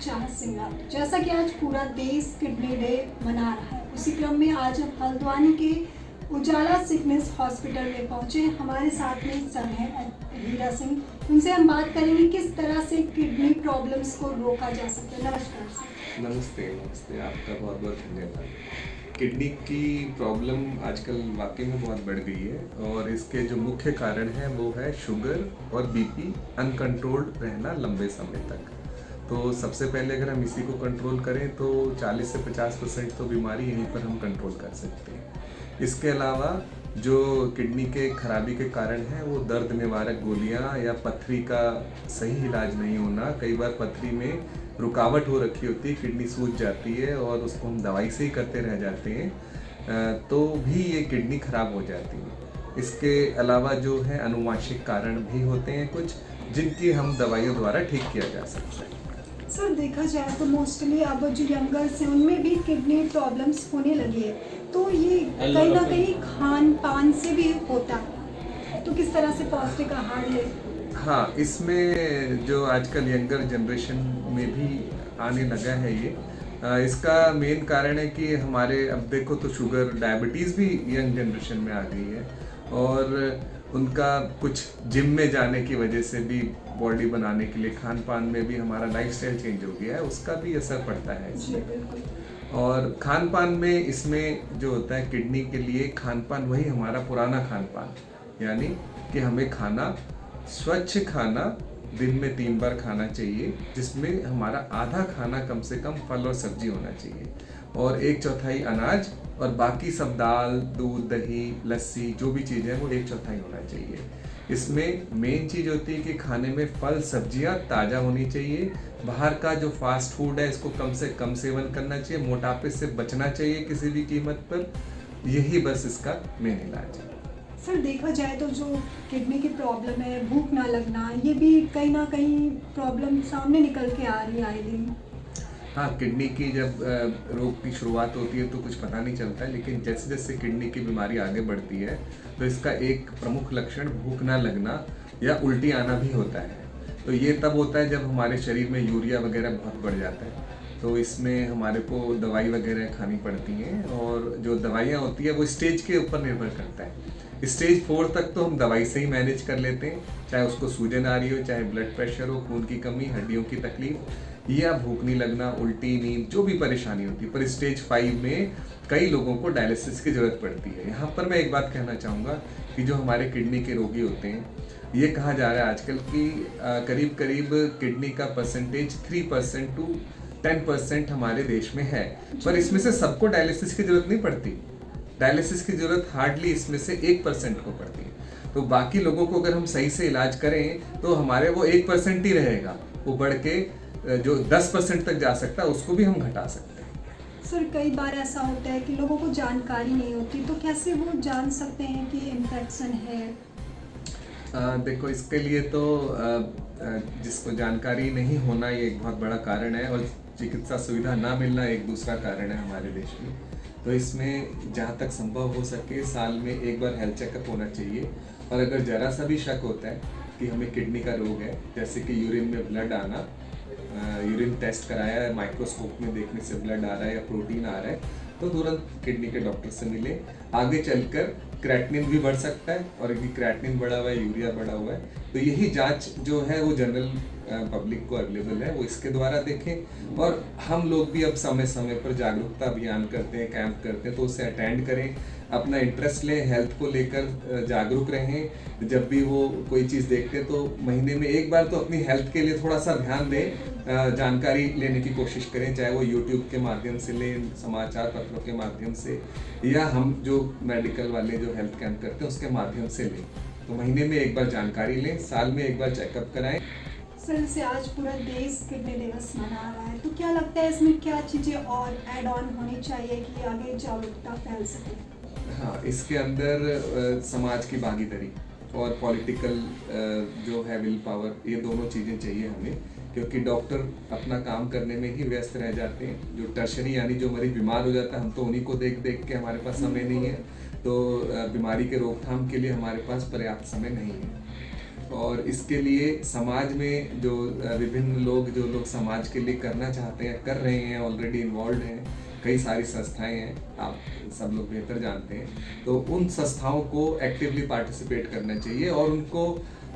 चाहत सिंह। जैसा कि आज पूरा देश किडनी डे मना रहा है, उसी क्रम में आज हम हल्द्वानी के उजाला सिकनेस हॉस्पिटल में पहुंचे। हमारे साथ में सर है हीरा सिंह, उनसे हम बात करेंगे किस तरह से किडनी प्रॉब्लम्स को रोका जा सकता है। नमस्कार सर। नमस्ते नमस्ते, आपका बहुत बहुत धन्यवाद। किडनी की प्रॉब्लम आजकल वाकई में बहुत बढ़ गई है और इसके जो मुख्य कारण हैं वो है शुगर और बीपी अनकंट्रोल्ड रहना लंबे समय तक। तो सबसे पहले अगर हम इसी को कंट्रोल करें तो 40 से 50% तो बीमारी यहीं पर हम कंट्रोल कर सकते हैं। इसके अलावा जो किडनी के खराबी के कारण हैं वो दर्द निवारक गोलियां या पथरी का सही इलाज नहीं होना, कई बार पथरी में रुकावट हो रखी होती है, किडनी सूज जाती है और उसको हम दवाई से ही करते रह जाते हैं तो भी ये किडनी खराब हो जाती है। इसके अलावा जो है अनुवांशिक कारण भी होते हैं कुछ, जिनकी हम दवाइयों द्वारा ठीक किया जा सकता है। सर देखा जाए तो मोस्टली अब जो यंगर्स हैं उनमें भी किडनी प्रॉब्लम्स होने लगी है, तो ये कहीं ना कहीं खान पान से भी होता है, तो किस तरह से पौष्टिक आहार ले? हाँ, इसमें जो आजकल यंगर जनरेशन में भी आने लगा है ये, इसका मेन कारण है कि हमारे अब देखो तो शुगर डायबिटीज़ भी यंग जनरेशन में आ गई है और उनका कुछ जिम में जाने की वजह से भी बॉडी बनाने के लिए खान पान में भी हमारा लाइफस्टाइल चेंज हो गया है, उसका भी असर पड़ता है इसमें। और खान पान में इसमें जो होता है किडनी के लिए खान पान वही हमारा पुराना खान पान, यानी कि हमें खाना स्वच्छ खाना दिन में 3 बार खाना चाहिए, जिसमें हमारा आधा खाना कम से कम फल और सब्जी होना चाहिए और 1/4 अनाज और बाकी सब दाल दूध दही लस्सी जो भी चीज़ है वो 1/4 होना चाहिए। इसमें मेन चीज़ होती है कि खाने में फल सब्जियां ताज़ा होनी चाहिए, बाहर का जो फास्ट फूड है इसको कम से कम सेवन करना चाहिए, मोटापे से बचना चाहिए किसी भी कीमत पर, यही बस इसका मेन इलाज है। सर देखा जाए तो जो किडनी की प्रॉब्लम है, भूख ना लगना, ये भी कहीं ना कहीं प्रॉब्लम सामने निकल के आ रही है आए दिन। हाँ, किडनी की जब रोग की शुरुआत होती है तो कुछ पता नहीं चलता है, लेकिन जैसे जैसे किडनी की बीमारी आगे बढ़ती है तो इसका एक प्रमुख लक्षण भूख ना लगना या उल्टी आना भी होता है। तो ये तब होता है जब हमारे शरीर में यूरिया वगैरह बहुत बढ़ जाता है, तो इसमें हमारे को दवाई वगैरह खानी पड़ती हैं और जो दवाइयाँ होती है वो स्टेज के ऊपर निर्भर करता है। स्टेज 4 तक तो हम दवाई से ही मैनेज कर लेते हैं, चाहे उसको सूजन आ रही हो, चाहे ब्लड प्रेशर हो, खून की कमी, हड्डियों की तकलीफ या भूख नहीं लगना, उल्टी, नींद, जो भी परेशानी होती है। पर स्टेज 5 में कई लोगों को डायलिसिस की ज़रूरत पड़ती है। यहाँ पर मैं एक बात कहना चाहूँगा कि जो हमारे किडनी के रोगी होते हैं, ये कहा जा रहा है आजकल कि करीब करीब किडनी का परसेंटेज 3% टू 10% हमारे देश में है, पर इसमें से सबको डायलिसिस की ज़रूरत नहीं पड़ती। डायलिसिस की ज़रूरत हार्डली इसमें से 1% को पड़ती है। तो बाकी लोगों को अगर हम सही से इलाज करें तो हमारे वो 1% ही रहेगा, वो बढ़ के जो 10% तक जा सकता है उसको भी हम घटा सकते हैं। सर कई बार ऐसा होता है कि लोगों को जानकारी नहीं होती, तो कैसे वो जान सकते हैं कि इन्फेक्शन है? देखो, इसके लिए तो जिसको जानकारी नहीं होना ये एक बहुत बड़ा कारण है और चिकित्सा सुविधा ना मिलना एक दूसरा कारण है हमारे देश में। तो इसमें जहाँ तक संभव हो सके साल में एक बार हेल्थ चेकअप होना चाहिए और अगर ज़रा सा भी शक होता है कि हमें किडनी का रोग है, जैसे कि यूरिन में ब्लड आना, यूरिन टेस्ट कराया है, माइक्रोस्कोप में देखने से ब्लड आ रहा है या प्रोटीन आ रहा है, तो तुरंत किडनी के डॉक्टर से मिले। आगे चलकर क्रेटिनिन भी बढ़ सकता है और यदि क्रेटिनिन बढ़ा हुआ है, यूरिया बढ़ा हुआ है, तो यही जांच जो है वो जनरल पब्लिक को अवेलेबल है, वो इसके द्वारा देखें। और हम लोग भी अब समय समय पर जागरूकता अभियान करते हैं, कैंप करते हैं, तो उसे अटेंड करें, अपना इंटरेस्ट लें, हेल्थ को लेकर जागरूक रहें। जब भी वो कोई चीज़ देखते हैं तो महीने में एक बार तो अपनी हेल्थ के लिए थोड़ा सा ध्यान दें, जानकारी लेने की कोशिश करें, चाहे वो यूट्यूब के माध्यम से लें, समाचार पत्रों के माध्यम से, या हम जो मेडिकल वाले जो हेल्थ कैंप करते हैं उसके माध्यम से लें। तो महीने में एक बार जानकारी लें, साल में एक बार चेकअप कराएं। सर से आज पूरा देश किडनी दिवस मना रहा है, तो क्या लगता है इसमें क्या चीज़ें और ऐड ऑन होनी चाहिए कि आगे जागरूकता फैल सके? हाँ, इसके अंदर समाज की भागीदारी और पॉलिटिकल जो है विल पावर, ये दोनों चीज़ें चाहिए हमें, क्योंकि डॉक्टर अपना काम करने में ही व्यस्त रह जाते हैं। जो टर्शरी यानी जो मरीज बीमार हो जाता है, हम तो उन्हीं को देख देख के हमारे पास समय नहीं है, तो बीमारी के रोकथाम के लिए हमारे पास पर्याप्त समय नहीं है। और इसके लिए समाज में जो विभिन्न लोग जो लोग समाज के लिए करना चाहते हैं, कर रहे हैं, ऑलरेडी इन्वॉल्व हैं, कई सारी संस्थाएं हैं, आप सब लोग बेहतर जानते हैं, तो उन संस्थाओं को एक्टिवली पार्टिसिपेट करना चाहिए और उनको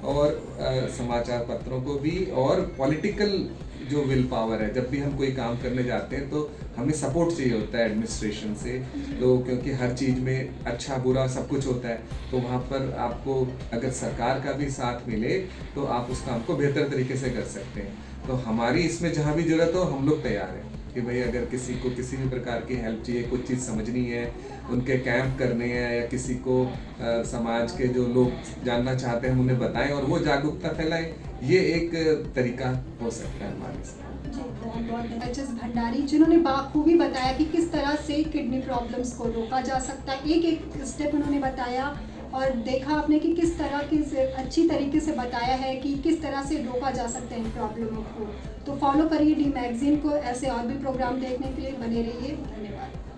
और समाचार पत्रों को भी, और पॉलिटिकल जो विल पावर है, जब भी हम कोई काम करने जाते हैं तो हमें सपोर्ट चाहिए होता है एडमिनिस्ट्रेशन से, तो क्योंकि हर चीज़ में अच्छा बुरा सब कुछ होता है, तो वहाँ पर आपको अगर सरकार का भी साथ मिले तो आप उस काम को बेहतर तरीके से कर सकते हैं। तो हमारी इसमें जहाँ भी ज़रूरत हो हम लोग तैयार हैं कि भाई अगर किसी को किसी भी प्रकार की हेल्प चाहिए, कुछ चीज़ समझनी है, उनके कैंप करने हैं, या किसी को समाज के जो लोग जानना चाहते हैं हम उन्हें बताएं और वो जागरूकता फैलाएं, ये एक तरीका हो सकता है हमारे साथ। जी, बहुत बहुत एच.एस. भंडारी जिन्होंने बाखूबी बताया कि किस तरह से किडनी प्रॉब्लम्स को रोका जा सकता है, एक एक स्टेप उन्होंने बताया और देखा आपने कि किस तरह की अच्छी तरीके से बताया है कि किस तरह से रोका जा सकता है इन प्रॉब्लमों को। तो फॉलो करिए डी मैगजीन को, ऐसे और भी प्रोग्राम देखने के लिए बने रहिए। धन्यवाद।